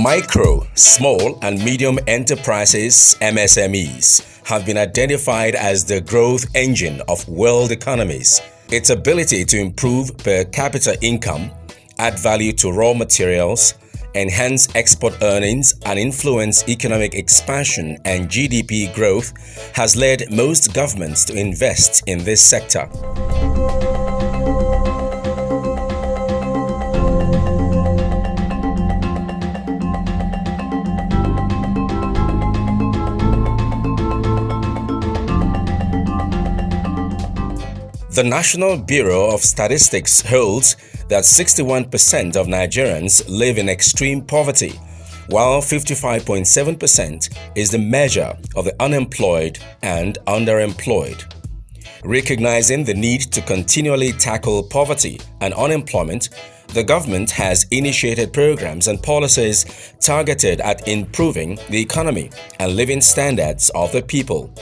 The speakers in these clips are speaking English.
Micro, small and medium enterprises (MSMEs) have been identified as the growth engine of world economies. Its ability to improve per capita income, add value to raw materials, enhance export earnings, and influence economic expansion and GDP growth has led most governments to invest in this sector. The National Bureau of Statistics holds that 61% of Nigerians live in extreme poverty, while 55.7% is the measure of the unemployed and underemployed. Recognizing the need to continually tackle poverty and unemployment, the government has initiated programs and policies targeted at improving the economy and living standards of the people.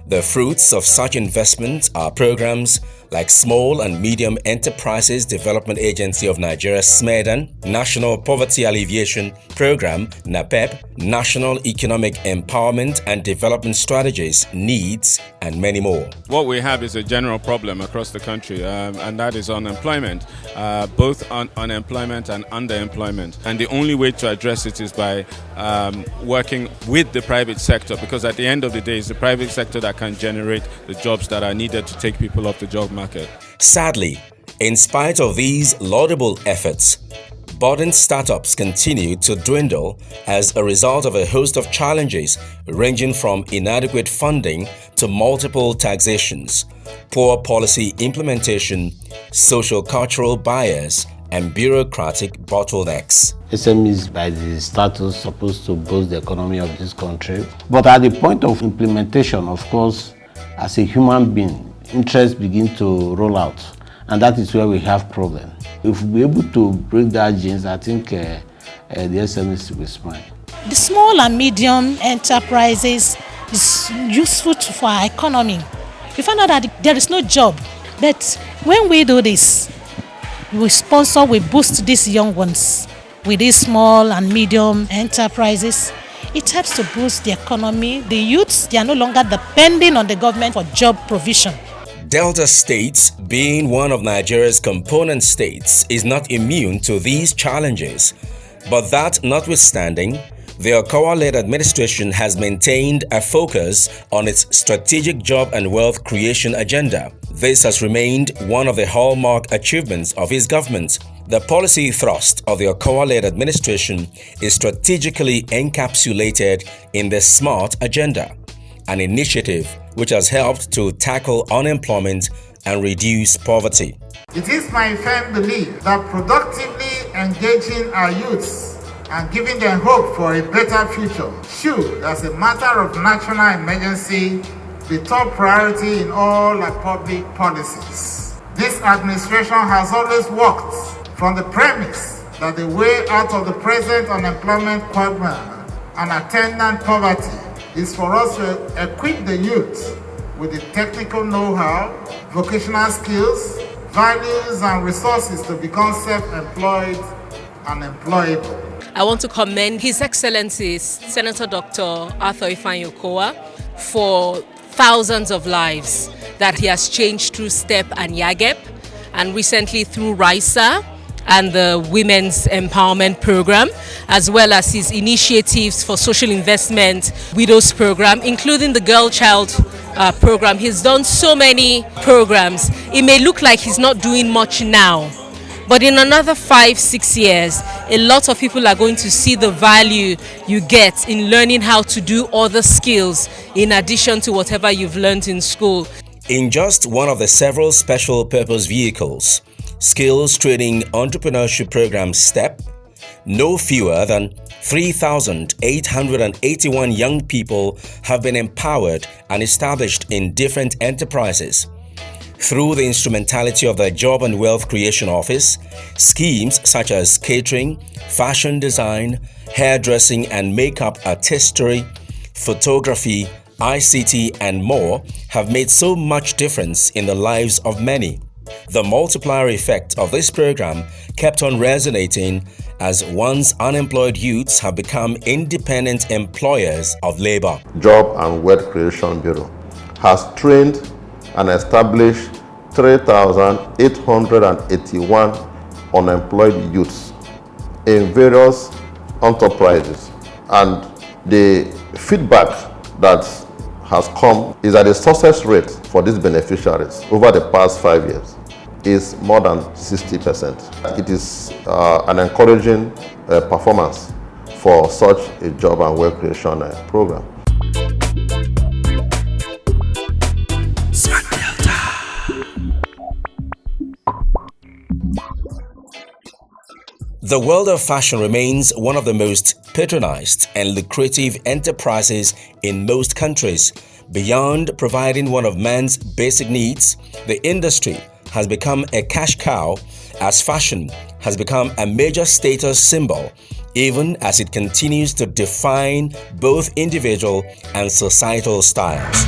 The fruits of such investments are programs like Small and Medium Enterprises Development Agency of Nigeria (SMEDAN), National Poverty Alleviation Program (NAPEP), National Economic Empowerment and Development Strategies (NEEDS), and many more. What we have is a general problem across the country, and that is unemployment, both unemployment and underemployment. And the only way to address it is by working with the private sector, because at the end of the day, it's the private sector that can generate the jobs that are needed to take people off the job market. Sadly, in spite of these laudable efforts, budding startups continue to dwindle as a result of a host of challenges ranging from inadequate funding to multiple taxations, poor policy implementation, social-cultural bias, and bureaucratic bottlenecks. SMEs by the status supposed to boost the economy of this country. But at the point of implementation, of course, as a human being, interests begin to roll out. And that is where we have problem. If we're able to break that genes, I think the SMEs will smile. The small and medium enterprises is useful for our economy. We found out that there is no job, but when we do this, we sponsor, we boost these young ones with these small and medium enterprises. It helps to boost the economy. The youths, they are no longer depending on the government for job provision. Delta States, being one of Nigeria's component states, is not immune to these challenges. But that notwithstanding, the OKOWA-led administration has maintained a focus on its strategic job and wealth creation agenda. This has remained one of the hallmark achievements of his government. The policy thrust of the OKOWA-led administration is strategically encapsulated in the SMART agenda, an initiative which has helped to tackle unemployment and reduce poverty. It is my firm belief that productively engaging our youths and giving them hope for a better future should, as a matter of national emergency, be top priority in all our public policies. This administration has always worked from the premise that the way out of the present unemployment quagmire and attendant poverty is for us to equip the youth with the technical know-how, vocational skills, values and resources to become self-employed and employable. I want to commend His Excellency Senator Dr. Arthur Ifeanyi Okowa for thousands of lives that he has changed through STEP and YAGEP, and recently through RISA and the Women's Empowerment Program, as well as his initiatives for social investment, Widows Program, including the Girl Child Program. He's done so many programs. It may look like he's not doing much now, but in another 5-6 years, a lot of people are going to see the value you get in learning how to do other skills in addition to whatever you've learned in school. In just one of the several special purpose vehicles, Skills Training Entrepreneurship Program STEP, no fewer than 3,881 young people have been empowered and established in different enterprises. Through the instrumentality of the Job and Wealth Creation Office, schemes such as catering, fashion design, hairdressing and makeup artistry, photography, ICT and more have made so much difference in the lives of many. The multiplier effect of this program kept on resonating as once unemployed youths have become independent employers of labor. Job and Wealth Creation Bureau has trained and established 3,881 unemployed youths in various enterprises, and the feedback that has come is that the success rate for these beneficiaries over the past 5 years is more than 60%. It is an encouraging performance for such a job and wealth creation program. The world of fashion remains one of the most patronized and lucrative enterprises in most countries. Beyond providing one of man's basic needs, the industry has become a cash cow, as fashion has become a major status symbol, even as it continues to define both individual and societal styles.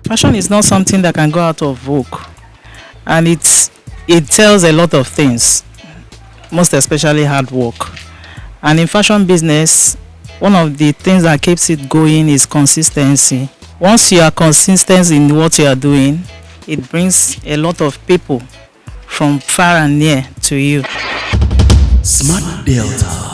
Fashion is not something that can go out of vogue, and it tells a lot of things, most especially hard work. And in fashion business, one of the things that keeps it going is consistency. Once you are consistent in what you are doing, it brings a lot of people from far and near to you. Smart Delta.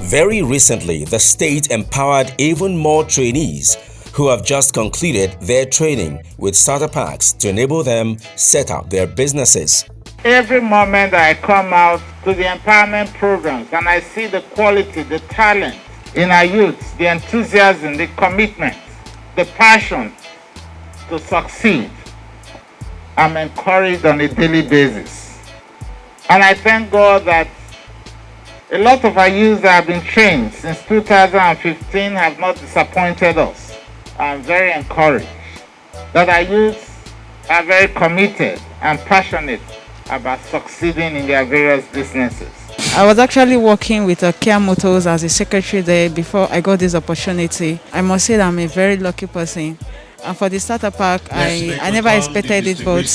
Very recently, the state empowered even more trainees who have just concluded their training with starter packs to enable them set up their businesses. Every moment I come out to the empowerment programs and I see the quality, the talent in our youths, the enthusiasm, the commitment, the passion to succeed, I'm encouraged on a daily basis. And I thank God that a lot of our youths that have been trained since 2015 have not disappointed us. I'm very encouraged that our youths are very committed and passionate about succeeding in their various businesses. I was actually working with Kia Motors as a secretary there before I got this opportunity. I must say that I'm a very lucky person. And for the starter pack, I never expected it, but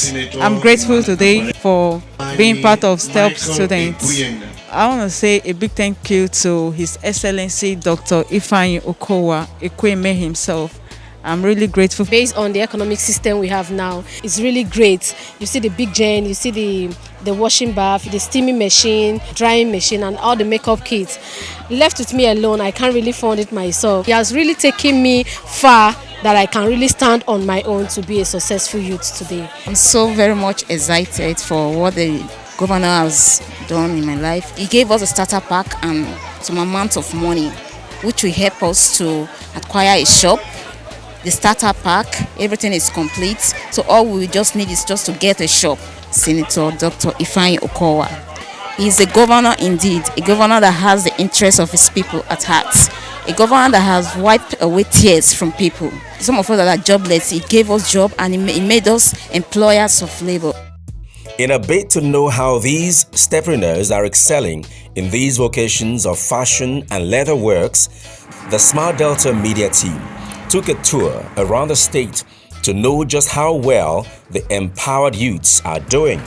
I'm grateful today for being part of STEP students. I want to say a big thank you to His Excellency Dr. Ifeanyi Okowa, Ekweme himself. I'm really grateful. Based on the economic system we have now, it's really great. You see the big gen, you see the washing bath, the steaming machine, drying machine, and all the makeup kits. Left with me alone, I can't really fund it myself. He has really taken me far that I can really stand on my own to be a successful youth today. I'm so very much excited for what the governor has done in my life. He gave us a starter pack and some amount of money, which will help us to acquire a shop. The starter pack, everything is complete. So all we just need is just to get a shop. Senator Dr. Ifeanyi Okowa. He is a governor indeed, a governor that has the interests of his people at heart, A government that has wiped away tears from people. Some of us that are jobless, it gave us job and it made us employers of labor. In a bid to know how these stepreneurs are excelling in these vocations of fashion and leather works, the Smart Delta media team took a tour around the state to know just how well the empowered youths are doing.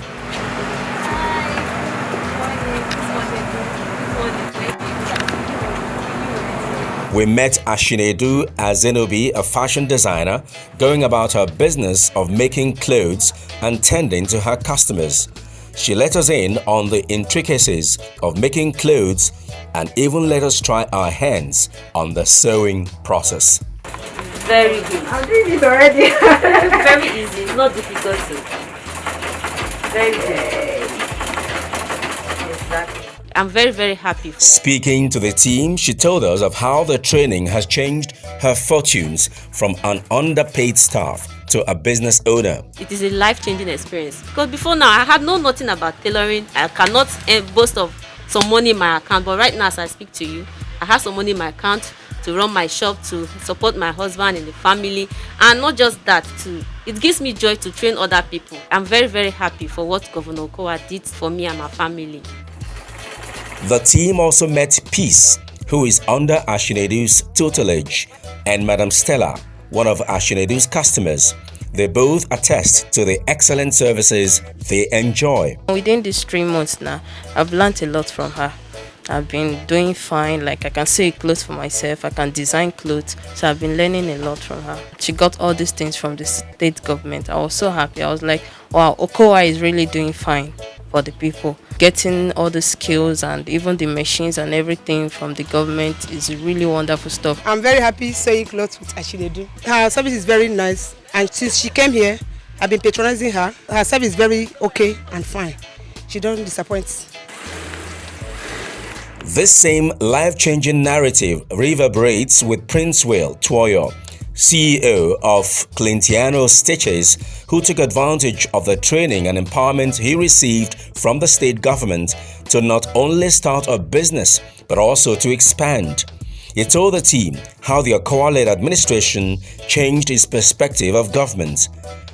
We met Ashinedu Azenobi, a fashion designer, going about her business of making clothes and tending to her customers. She let us in on the intricacies of making clothes and even let us try our hands on the sewing process. Very good. I'm doing it already. Very easy, it's not difficult. Very good. Exactly. I'm very, very happy. Speaking to the team, she told us of how the training has changed her fortunes from an underpaid staff to a business owner. It is a life-changing experience because before now I had known nothing about tailoring. I cannot boast of some money in my account, but right now as I speak to you, I have some money in my account to run my shop, to support my husband and the family, and not just that, it gives me joy to train other people. I'm very, very happy for what Governor Okowa did for me and my family. The team also met Peace, who is under Ashinedu's tutelage, and Madam Stella, one of Ashinedu's customers. They both attest to the excellent services they enjoy. Within these 3 months now, I've learned a lot from her. I've been doing fine, like I can sew clothes for myself, I can design clothes, so I've been learning a lot from her. She got all these things from the state government. I was so happy. I was like, wow, OKOWA is really doing fine for the people. Getting all the skills and even the machines and everything from the government is really wonderful stuff. I'm very happy sewing clothes with Ashinedu. Her service is very nice, and since she came here, I've been patronizing her. Her service is very okay and fine. She doesn't disappoint. This same life-changing narrative reverberates with Prince Will Tuoyo, CEO of Clintiano Stitches, who took advantage of the training and empowerment he received from the state government to not only start a business but also to expand. He told the team how the OKOWA-led administration changed his perspective of government.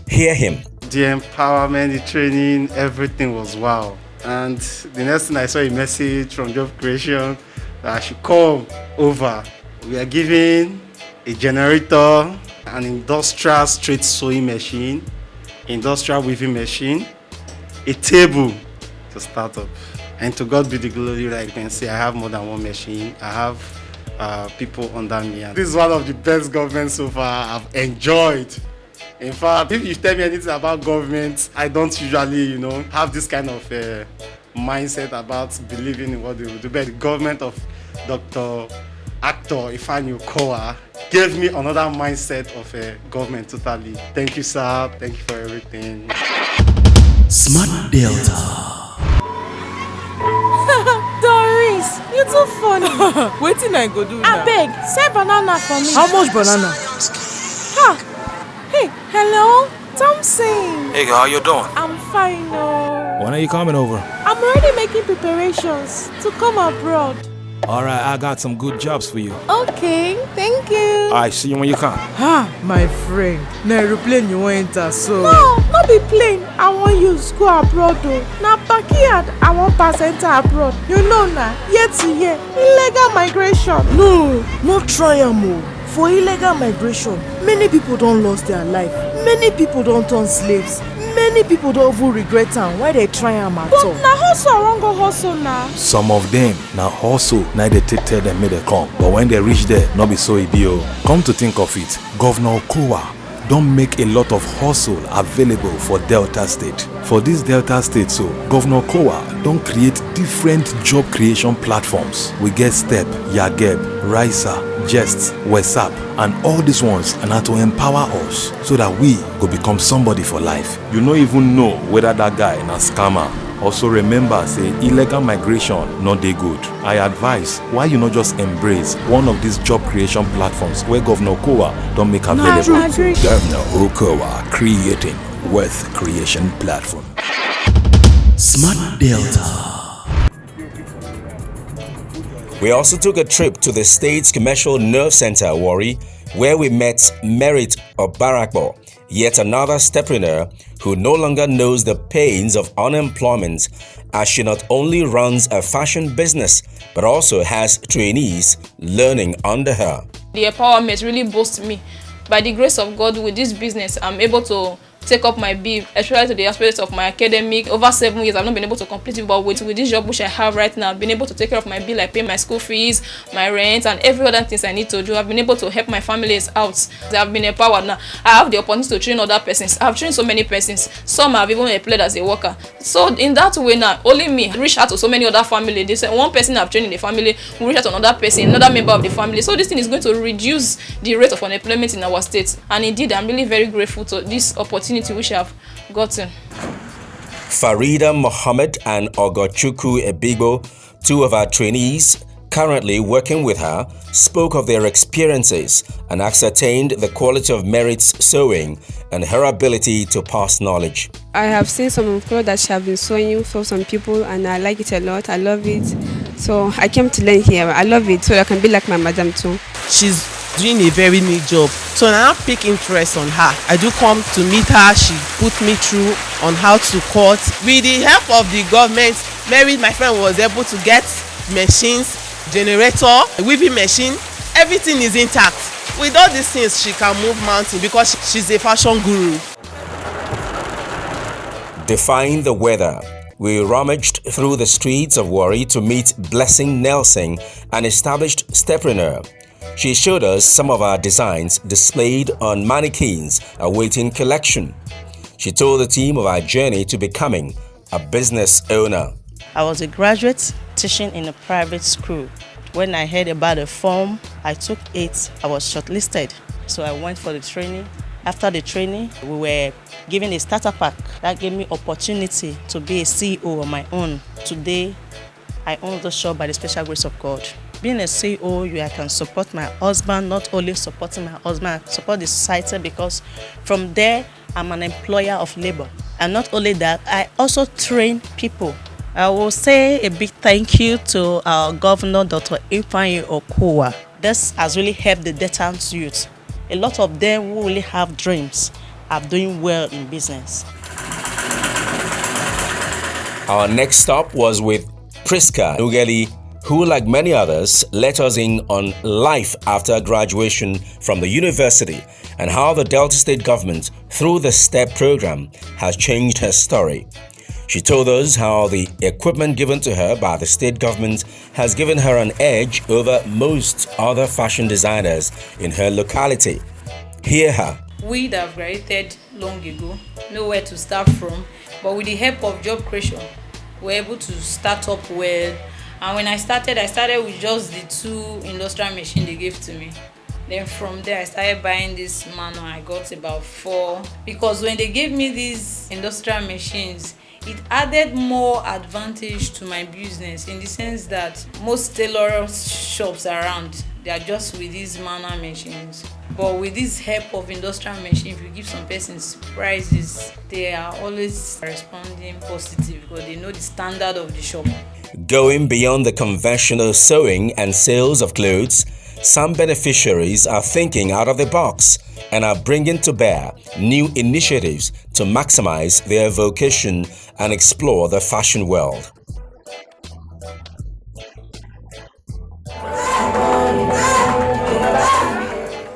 Hear him. The empowerment, the training, everything was wow. And the next thing I saw a message from job creation that I should come over. We are giving a generator, an industrial straight sewing machine, industrial weaving machine, a table to start up. And to God be the glory, like you can see, I have more than one machine. I have people under me. And this is one of the best governments so far I've enjoyed. In fact, if you tell me anything about government, I don't usually, have this kind of mindset about believing in what they will do. But the government of Dr. Actor Ifeanyi Okowa gave me another mindset of government totally. Thank you, sir. Thank you for everything. Smart Delta. Doris, you too funny. Wetin I go do now? Abeg, sell banana for me. How much banana? Ha! Hey, hello, Thompson. Hey, how you doing? I'm fine, oh. When are you coming over? I'm already making preparations to come abroad. Alright, I got some good jobs for you. Okay, thank you. Alright, see you when you come. Ha, my friend. Na aeroplane you want enter, so... No, not be plane. I want use go abroad, though. Na backyard, I want pass enter abroad. You know na, year to year, illegal migration. No, not try am. For illegal migration, many people don't lose their life. Many people don't turn slaves. Many people don't even regret am why they try am at all. But na hustle I wan go hustle na. Some of them na hustle na they tell them make they come. But when they reach there, not be so e be o. Come to think of it, Governor Okowa don make a lot of hustle available for Delta State. For this Delta State, so Governor Okowa don create different job creation platforms. We get Step, Yageb, Risa, Jest, WhatsApp, and all these ones are now to empower us so that we go become somebody for life. You no even know whether that guy na scammer. Also remember, say illegal migration not dey good. I advise why you not just embrace one of these job creation platforms where Governor Okowa don't make available. Governor Okowa creating wealth creation platform. Smart Delta. We also took a trip to the state's commercial nerve center, Warri, where we met Merit Obarakbo, yet another stepreneur who no longer knows the pains of unemployment, as she not only runs a fashion business but also has trainees learning under her. The empowerment really boosts me. By the grace of God, with this business, I'm able to take up my bill, especially to the aspects of my academic. Over 7 years, I've not been able to complete it, but with this job which I have right now, I've been able to take care of my bill. I pay my school fees, my rent, and every other things I need to do. I've been able to help my families out. I've been empowered now. I have the opportunity to train other persons. I've trained so many persons. Some have even employed as a worker. So in that way now, only me reach out to so many other families. They say one person I've trained in the family will reach out to another person, another member of the family. So this thing is going to reduce the rate of unemployment in our state. And indeed, I'm really very grateful to this opportunity which I've gotten. Farida Mohammed and Ogochukwu Ebigo, two of our trainees currently working with her, spoke of their experiences and ascertained the quality of Merit's sewing and her ability to pass knowledge. I have seen some of clothes that she has been sewing for some people, and I like it a lot. I love it. So I came to learn here. I love it, so I can be like my madam too. She's doing a very neat job, so I now pick interest on her. I do come to meet her. She put me through on how to cut. With the help of the government, Mary, my friend, was able to get machines, generator, weaving machine. Everything is intact. With all these things, she can move mountain because she's a fashion guru. Defying the weather, we rummaged through the streets of Warri to meet Blessing Nelson, an established stepreneur. She showed us some of our designs displayed on mannequins awaiting collection. She told the team of our journey to becoming a business owner. I was a graduate teaching in a private school. When I heard about the form, I took it. I was shortlisted, so I went for the training. After the training, we were given a starter pack that gave me opportunity to be a CEO on my own. Today, I own the shop by the special grace of God. Being a CEO, I can support my husband, not only supporting my husband, I support the society, because from there, I'm an employer of labor. And not only that, I also train people. I will say a big thank you to our governor, Dr. OKOWA. This has really helped the Delta youth. A lot of them who really have dreams are doing well in business. Our next stop was with Priska Nugeli, who, like many others, let us in on life after graduation from the university and how the Delta State government, through the STEP program, has changed her story. She told us how the equipment given to her by the state government has given her an edge over most other fashion designers in her locality. Hear her. We that have graduated long ago know where to start from, but with the help of job creation, we're able to start up well. And when I started with just the 2 industrial machines they gave to me. Then from there, I started buying this manual. I got about 4. Because when they gave me these industrial machines, it added more advantage to my business, in the sense that most tailor shops around, they are just with these manual machines. But with this help of industrial machine, if you give some persons prices, they are always responding positive because they know the standard of the shop. Going beyond the conventional sewing and sales of clothes, some beneficiaries are thinking out of the box and are bringing to bear new initiatives to maximize their vocation and explore the fashion world.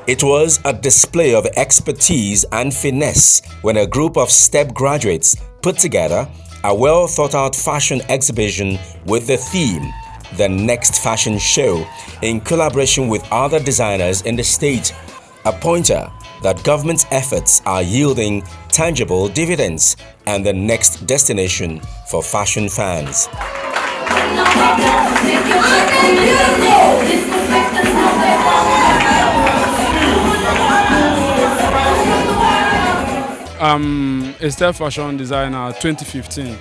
It was a display of expertise and finesse when a group of STEP graduates put together a well-thought-out fashion exhibition with the theme, The Next Fashion Show, in collaboration with other designers in the state, a pointer that government's efforts are yielding tangible dividends and the next destination for fashion fans. A step fashion designer 2015.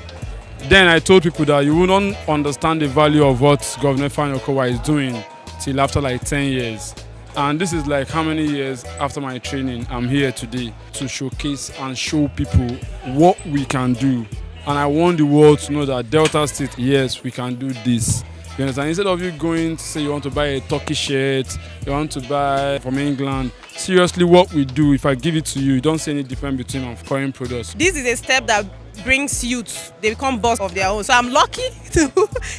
Then I told people that you wouldn't understand the value of what Governor OKOWA is doing till after like 10 years. And this is like how many years after my training I'm here today to showcase and show people what we can do. And I want the world to know that Delta State, yes, we can do this. You understand? Instead of you going to say you want to buy a Turkish shirt, you want to buy from England, seriously what we do, if I give it to you, you don't see any difference between foreign products. This is a step that brings youth, they become boss of their own. So I'm lucky to,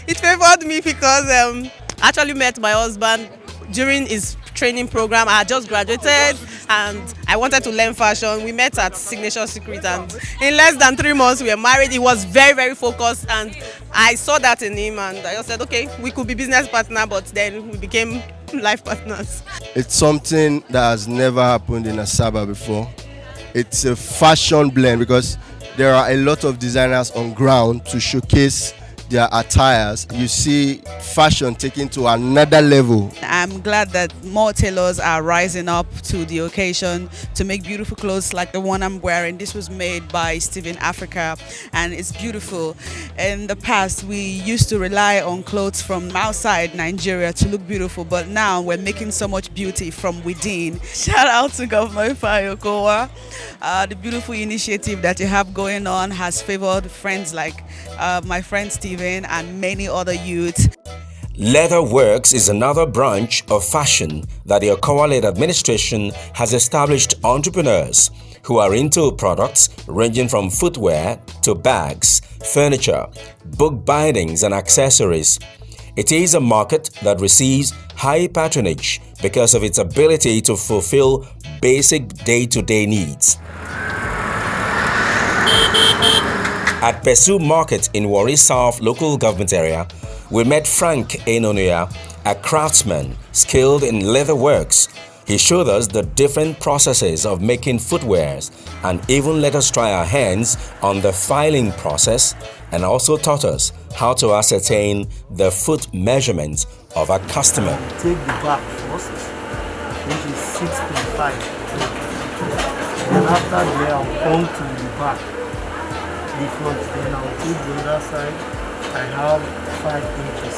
it favored me because I actually met my husband during his training program. I had just graduated and I wanted to learn fashion. We met at Signature Secret and in less than 3 months we were married. He was very, very focused and I saw that in him and I just said, okay, we could be business partners, but then we became life partners. It's something that has never happened in Asaba before. It's a fashion blend because there are a lot of designers on ground to showcase their attires. You see fashion taken to another level. I'm glad that more tailors are rising up to the occasion to make beautiful clothes like the one I'm wearing. This was made by Steven Africa and it's beautiful. In the past, we used to rely on clothes from outside Nigeria to look beautiful, but now we're making so much beauty from within. Shout out to Governor Ifeanyi Okowa. The beautiful initiative that you have going on has favored friends like my friend Steven and many other youths. Leather Works is another branch of fashion that the OKOWA-led administration has established entrepreneurs who are into products ranging from footwear to bags, furniture, book bindings and accessories. It is a market that receives high patronage because of its ability to fulfill basic day-to-day needs. At Pesu Market in Warri South local government area, we met Frank Enonia, a craftsman skilled in leather works. He showed us the different processes of making footwears and even let us try our hands on the filing process and also taught us how to ascertain the foot measurements of a customer. Take the back first, which is 6.5. And after there, I'll come to the back. The front, then I'll take the other side. I have 5 inches.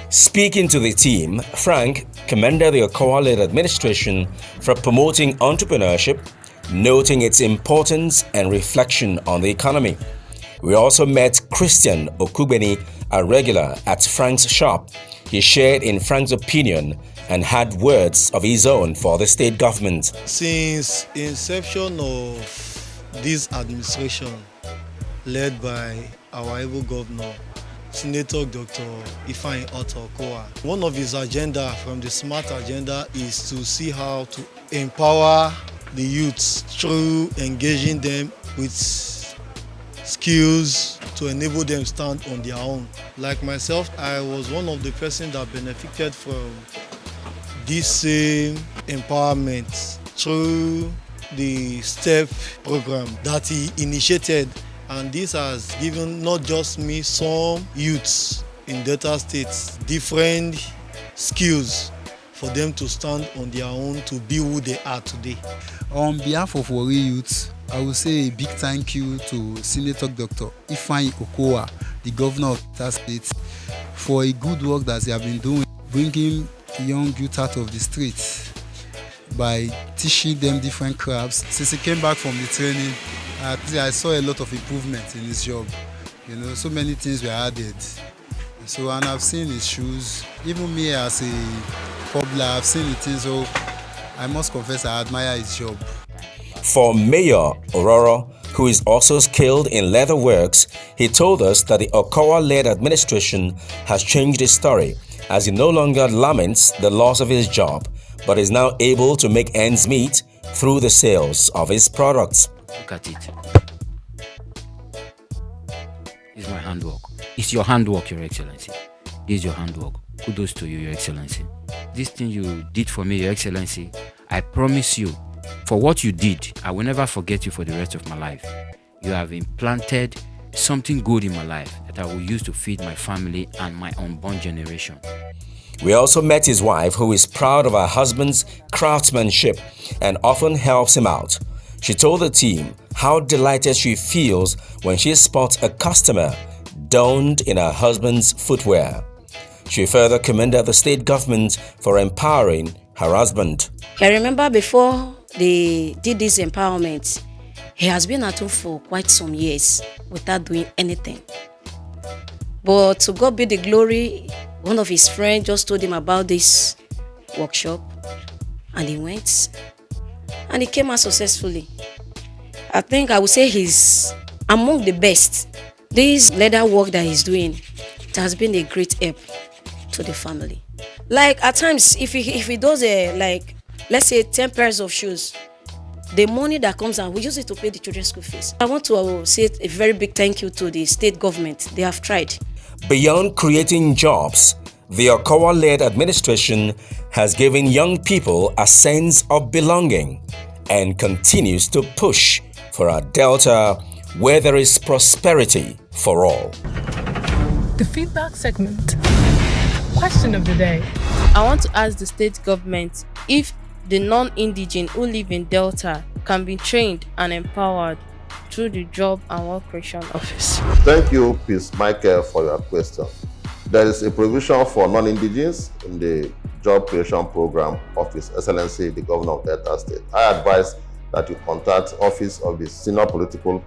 Speaking to the team, Frank commended the OKOWA-led administration for promoting entrepreneurship, noting its importance and reflection on the economy. We also met Christian Okugbeni, a regular at Frank's shop. He shared in Frank's opinion and had words of his own for the state government. Since inception of this administration, led by our able governor, Senator Dr. Ifeanyi Okowa, one of his agenda from the SMART agenda is to see how to empower the youths through engaging them with skills to enable them stand on their own. Like myself, I was one of the persons that benefited from this same empowerment through the STEP program that he initiated, and this has given not just me, some youths in Delta States different skills for them to stand on their own to be who they are today. On behalf of Warri Youth, I will say a big thank you to Senator Dr. Ifeanyi Okowa, the governor of Delta State, for a good work that they have been doing, bringing young youth out of the streets by teaching them different crafts. Since he came back from the training, I saw a lot of improvement in his job. You know, so many things were added. So, and I've seen his shoes. Even me as a cobbler, I've seen the things. So, I must confess, I admire his job. For Mayor Aurora, who is also skilled in leather works, he told us that the OKOWA-led administration has changed his story, as he no longer laments the loss of his job, but is now able to make ends meet through the sales of his products. Look at it. It's my handwork. It's your handwork, Your Excellency. This is your handwork. Kudos to you, Your Excellency. This thing you did for me, Your Excellency, I promise you, for what you did, I will never forget you for the rest of my life. You have implanted something good in my life that I will use to feed my family and my unborn generation. We also met his wife, who is proud of her husband's craftsmanship and often helps him out. She told the team how delighted she feels when she spots a customer donned in her husband's footwear. She further commended the state government for empowering her husband. I remember before they did this empowerment, He has been at home for quite some years without doing anything. But to God be the glory, one of his friends just told him about this workshop, and he went, and he came out successfully. I think I would say he's among the best. This leather work that he's doing, it has been a great help to the family. Like at times, if he does like, let's say 10 pairs of shoes, the money that comes out, we use it to pay the children's school fees. I want to say a very big thank you to the state government. They have tried. Beyond creating jobs, the OKOWA-led administration has given young people a sense of belonging and continues to push for a Delta where there is prosperity for all. The feedback segment. Question of the day. I want to ask the state government if the non-indigent who live in Delta can be trained and empowered through the Job and Work Creation Office. Thank you, Peace Michael, for your question. There is a provision for non-indigents in the Job Creation Program of His Excellency, the Governor of Delta State. I advise that you contact Office of the Senior Political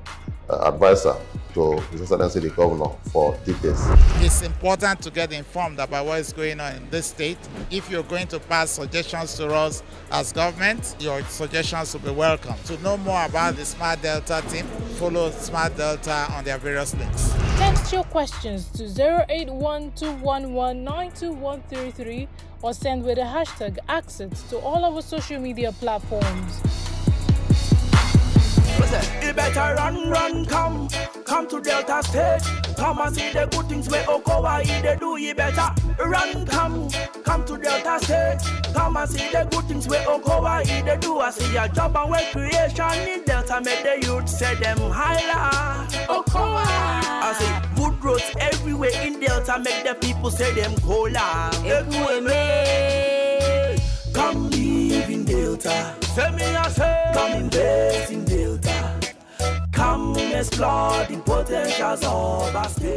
Advisor to His Excellency, the Governor, for details. It's important to get informed about what is going on in this state. If you're going to pass suggestions to us as government, your suggestions will be welcome. To know more about the Smart Delta team, follow Smart Delta on their various links. Text your questions to 08121192133 or send with the hashtag #access to all our social media platforms. You better run, come to Delta State. Come and see the good things where OKOWA they do. You better run, come to Delta State. Come and see the good things where OKOWA they do. I see your job and work creation in Delta, make the youth say them holla. OKOWA. I see good roads everywhere in Delta, make the people say them cola. Everywhere, come live in Delta. Say me I say, come invest in Delta. Come explore the potentials of our state.